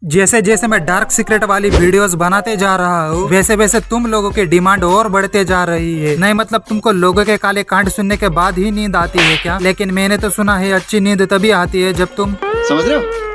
जैसे जैसे मैं डार्क सीक्रेट वाली वीडियोस बनाते जा रहा हूँ वैसे वैसे तुम लोगों की डिमांड और बढ़ते जा रही है। नहीं मतलब तुमको लोगों के काले कांड सुनने के बाद ही नींद आती है क्या? लेकिन मैंने तो सुना है अच्छी नींद तभी आती है जब तुम समझ रहे हो?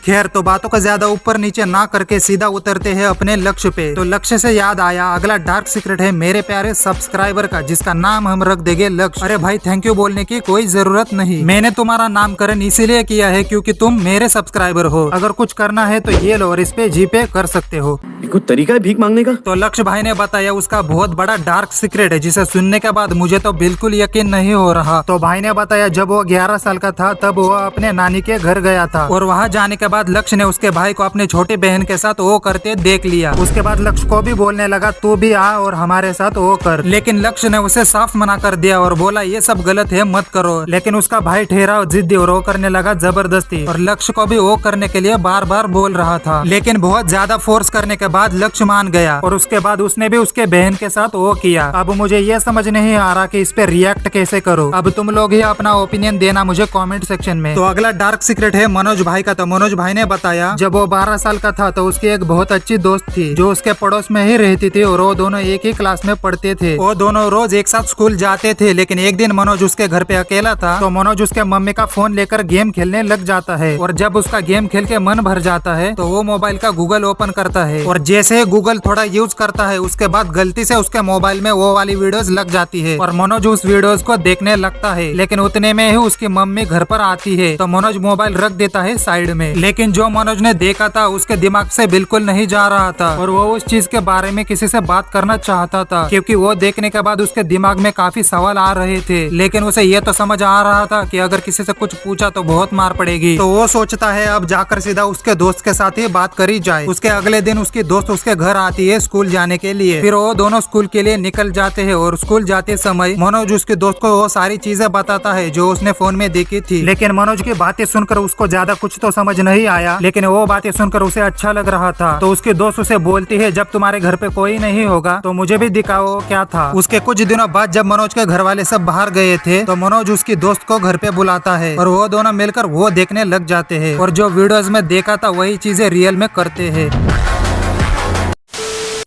खैर तो बातों का ज्यादा ऊपर नीचे ना करके सीधा उतरते हैं अपने लक्ष्य पे। तो लक्ष्य से याद आया, अगला डार्क सीक्रेट है मेरे प्यारे सब्सक्राइबर का, जिसका नाम हम रख देंगे लक्ष्य। अरे भाई थैंक यू बोलने की कोई जरूरत नहीं, मैंने तुम्हारा नामकरण इसीलिए किया है क्योंकि तुम मेरे सब्सक्राइबर हो। अगर कुछ करना है तो ये लो और इस पे जीपे कर सकते हो। कोई तरीका है भीख मांगने का? तो लक्ष्य भाई ने बताया उसका बहुत बड़ा डार्क सीक्रेट है, जिसे सुनने के बाद मुझे तो बिल्कुल यकीन नहीं हो रहा। तो भाई ने बताया जब वो 11 साल का था तब वो अपने नानी के घर गया था और वहाँ जाने के बाद लक्ष्य ने उसके भाई को अपने छोटी बहन के साथ वो करते देख लिया। उसके बाद लक्ष्य को भी बोलने लगा तू भी आ और हमारे साथ वो कर, लेकिन लक्ष्य ने उसे साफ मना कर दिया और बोला ये सब गलत है मत करो। लेकिन उसका भाई ठहरा जिद्दी और वो करने लगा जबरदस्ती, और लक्ष्य को भी वो करने के लिए बार बार बोल रहा था। लेकिन बहुत ज्यादा फोर्स करने के बाद लक्ष्य मान गया और उसके बाद उसने भी उसके बहन के साथ वो किया। अब मुझे ये समझ नहीं आ रहा कि इस पे रिएक्ट कैसे करो। अब तुम लोग ही अपना ओपिनियन देना मुझे कमेंट सेक्शन में। तो अगला डार्क सीक्रेट है मनोज भाई का। तो मनोज भाई ने बताया जब वो 12 साल का था तो उसकी एक बहुत अच्छी दोस्त थी जो उसके पड़ोस में ही रहती थी और वो दोनों एक ही क्लास में पढ़ते थे। वो दोनों रोज एक साथ स्कूल जाते थे। लेकिन एक दिन मनोज उसके घर पे अकेला था तो मनोज उसके मम्मी का फोन लेकर गेम खेलने लग जाता है और जब उसका गेम खेल के मन भर जाता है तो वो मोबाइल का गूगल ओपन करता है और जैसे ही गूगल थोड़ा यूज करता है उसके बाद गलती से उसके मोबाइल में वो वाली वीडियोस लग जाती है और मनोज उस वीडियोस को देखने लगता है। लेकिन उतने में ही उसकी मम्मी घर पर आती है तो मनोज मोबाइल रख देता है साइड में। लेकिन जो मनोज ने देखा था उसके दिमाग से बिल्कुल नहीं जा रहा था और वो उस चीज के बारे में किसी से बात करना चाहता था क्योंकि वो देखने के बाद उसके दिमाग में काफी सवाल आ रहे थे। लेकिन उसे ये तो समझ आ रहा था कि अगर किसी से कुछ पूछा तो बहुत मार पड़ेगी। तो वो सोचता है अब जाकर सीधा उसके दोस्त के साथ ही बात करी जाए। उसके अगले दिन उसकी दोस्त उसके घर आती है स्कूल जाने के लिए। फिर वो दोनों स्कूल के लिए निकल जाते हैं और स्कूल जाते समय मनोज उसके दोस्त को वो सारी चीजें बताता है जो उसने फोन में देखी थी। लेकिन मनोज की बातें सुनकर उसको ज्यादा कुछ तो समझ नहीं आया, लेकिन वो बातें सुनकर उसे अच्छा लग रहा था। तो उसकी दोस्त उसे बोलती है जब तुम्हारे घर पे कोई नहीं होगा तो मुझे भी दिखाओ क्या था। उसके कुछ दिनों बाद जब मनोज के घर वाले सब बाहर गए थे तो मनोज उसकी दोस्त को घर पे बुलाता है और वो दोनों मिलकर वो देखने लग जाते हैं और जो वीडियोस में देखा था वही चीजें रियल में करते हैं।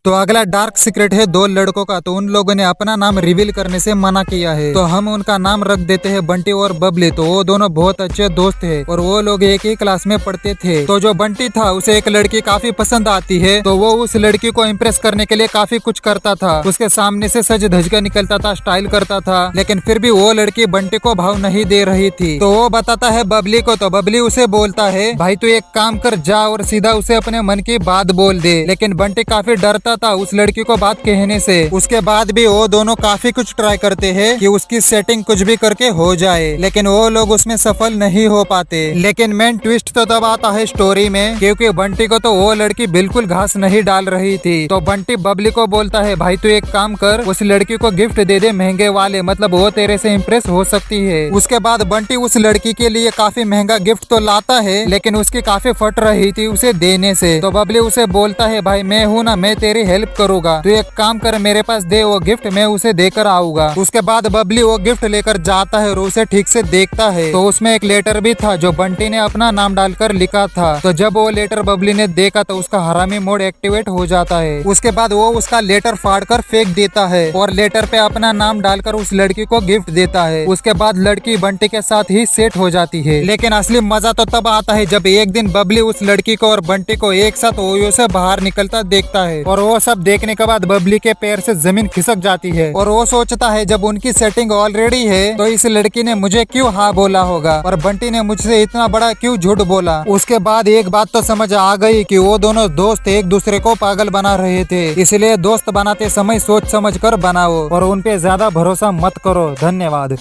तो अगला डार्क सीक्रेट है दो लड़कों का। तो उन लोगों ने अपना नाम रिवील करने से मना किया है तो हम उनका नाम रख देते हैं बंटी और बबली। तो वो दोनों बहुत अच्छे दोस्त हैं और वो लोग एक ही क्लास में पढ़ते थे। तो जो बंटी था उसे एक लड़की काफी पसंद आती है तो वो उस लड़की को इम्प्रेस करने के लिए काफी कुछ करता था। उसके सामने से सज धज कर निकलता था, स्टाइल करता था, लेकिन फिर भी वो लड़की बंटी को भाव नहीं दे रही थी। तो वो बताता है बबली को। तो बबली उसे बोलता है भाई तू एक काम कर, जा और सीधा उसे अपने मन की बात बोल दे। लेकिन बंटी काफी डरता था उस लड़की को बात कहने से। उसके बाद भी वो दोनों काफी कुछ ट्राई करते हैं कि उसकी सेटिंग कुछ भी करके हो जाए, लेकिन वो लोग उसमें सफल नहीं हो पाते। लेकिन मेन ट्विस्ट तो तब आता है स्टोरी में क्योंकि बंटी को तो वो लड़की बिल्कुल घास नहीं डाल रही थी। तो बंटी बबली को बोलता है भाई तू एक काम कर, उस लड़की को गिफ्ट दे दे महंगे वाले, मतलब वो तेरे से इम्प्रेस हो सकती है। उसके बाद बंटी उस लड़की के लिए काफी महंगा गिफ्ट तो लाता है लेकिन उसकी काफी फट रही थी उसे देने से। तो बबली उसे बोलता है भाई मैं हूँ ना, मैं तेरी हेल्प करूंगा, तू एक काम कर मेरे पास दे वो गिफ्ट, मैं उसे देकर आऊंगा। उसके बाद बबली वो गिफ्ट लेकर जाता है और उसे ठीक से देखता है तो उसमें एक लेटर भी था जो बंटी ने अपना नाम डालकर लिखा था। तो जब वो लेटर बबली ने देखा तो उसका हरामी मोड एक्टिवेट हो जाता है। उसके बाद वो उसका लेटर फाड़कर फेंक देता है और लेटर पे अपना नाम डालकर उस लड़की को गिफ्ट देता है। उसके बाद लड़की बंटी के साथ ही सेट हो जाती है। लेकिन असली मजा तो तब आता है जब एक दिन बबली उस लड़की को और बंटी को एक साथ ओयो से बाहर निकलता देखता है और वो सब देखने के बाद बबली के पैर से जमीन खिसक जाती है और वो सोचता है जब उनकी सेटिंग ऑलरेडी है तो इस लड़की ने मुझे क्यों हाँ बोला होगा और बंटी ने मुझसे इतना बड़ा क्यों झूठ बोला। उसके बाद एक बात तो समझ आ गई कि वो दोनों दोस्त एक दूसरे को पागल बना रहे थे, इसलिए दोस्त बनाते समय सोच समझ कर बनाओ और उन पे ज्यादा भरोसा मत करो। धन्यवाद।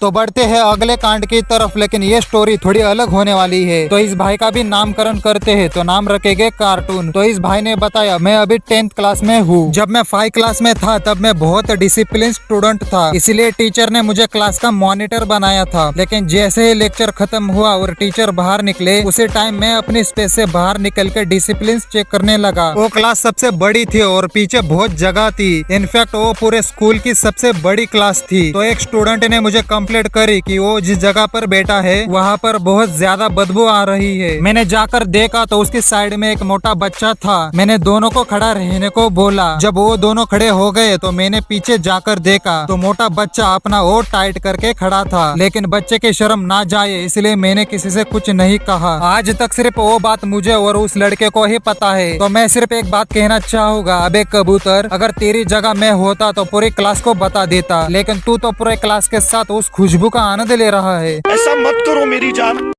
तो बढ़ते हैं अगले कांड की तरफ, लेकिन ये स्टोरी थोड़ी अलग होने वाली है। तो इस भाई का भी नामकरण करते हैं तो नाम रखेंगे कार्टून। तो इस भाई ने बताया मैं अभी 10th क्लास में हूँ। जब मैं 5 क्लास में था तब मैं बहुत डिसिप्लिन स्टूडेंट था, इसलिए टीचर ने मुझे क्लास का मॉनिटर बनाया था। लेकिन जैसे ही लेक्चर खत्म हुआ और टीचर बाहर निकले उसी टाइम मैं अपनी स्पेस से बाहर निकल के डिसिप्लिन चेक करने लगा। वो क्लास सबसे बड़ी थी और पीछे बहुत जगह थी। इनफैक्ट वो पूरे स्कूल की सबसे बड़ी क्लास थी। तो एक स्टूडेंट ने मुझे कंप्लेंट करी कि वो जिस जगह पर बैठा है वहाँ पर बहुत ज्यादा बदबू आ रही है। मैंने जाकर देखा तो उसकी साइड में एक मोटा बच्चा था। मैंने दोनों को खड़ा रहने को बोला। जब वो दोनों खड़े हो गए तो मैंने पीछे जाकर देखा तो मोटा बच्चा अपना ओढ़ टाइट करके खड़ा था, लेकिन बच्चे की शर्म ना जाए इसलिए मैंने किसी से कुछ नहीं कहा। आज तक सिर्फ वो बात मुझे और उस लड़के को ही पता है। तो मैं सिर्फ एक बात कहना चाहूंगा, अबे कबूतर, अगर तेरी जगह मैं होता तो पूरी क्लास को बता देता, लेकिन तू तो पूरे क्लास के साथ उस खुशबू का आनंद ले रहा है। ऐसा मत करो मेरी जान।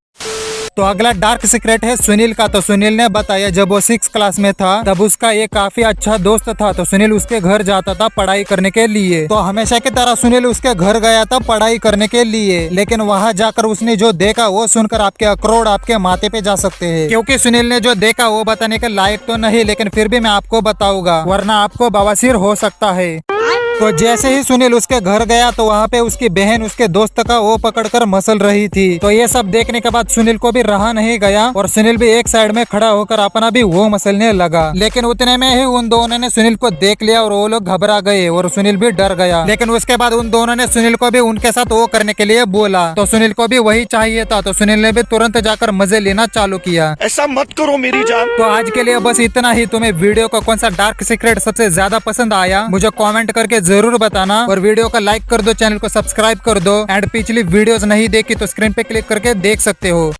तो अगला डार्क सीक्रेट है सुनील का। तो सुनील ने बताया जब वो 6 क्लास में था तब उसका एक काफी अच्छा दोस्त था। तो सुनील उसके घर जाता था पढ़ाई करने के लिए। तो हमेशा की तरह सुनील उसके घर गया था पढ़ाई करने के लिए, लेकिन वहाँ जाकर उसने जो देखा वो सुनकर आपके अखरोट आपके माथे पे जा सकते हैं। क्योंकि सुनील ने जो देखा वो बताने के लायक तो नहीं, लेकिन फिर भी मैं आपको बताऊंगा, वरना आपको बवासीर हो सकता है। तो जैसे ही सुनील उसके घर गया तो वहाँ पे उसकी बहन उसके दोस्त का वो पकड़कर मसल रही थी। तो ये सब देखने के बाद सुनील को भी रहा नहीं गया और सुनील भी एक साइड में खड़ा होकर अपना भी वो मसलने लगा। लेकिन उतने में ही उन दोनों ने सुनील को देख लिया और वो लोग घबरा गए और सुनील भी डर गया। लेकिन उसके बाद उन दोनों ने सुनील को भी उनके साथ वो करने के लिए बोला। तो सुनील को भी वही चाहिए था। तो सुनील ने भी तुरंत जाकर मजे लेना चालू किया। ऐसा मत करो मेरी जान। तो आज के लिए बस इतना ही। तुम्हें वीडियो का कौन सा डार्क सीक्रेट सबसे ज्यादा पसंद आया मुझे कमेंट करके जरूर बताना, और वीडियो को लाइक कर दो, चैनल को सब्सक्राइब कर दो, एंड पिछली वीडियोस नहीं देखी तो स्क्रीन पे क्लिक करके देख सकते हो।